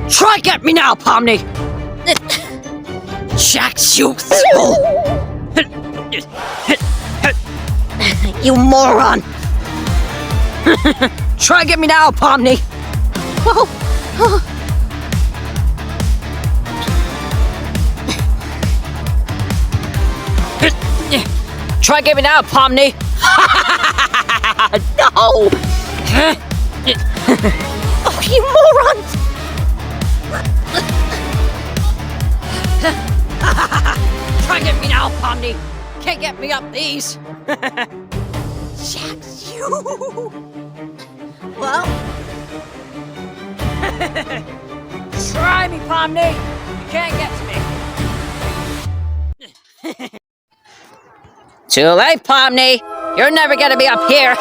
Try get me now, Pomni! Jax, you fool! You moron! Try get me now, Pomni! Try get me now, Pomni! No! Oh, you morons! Try get me now, Pomni! Can't get me up these! Jax, you! Well? Try me, Pomni! You can't get to me! Too late, Pomni! You're never gonna be up here!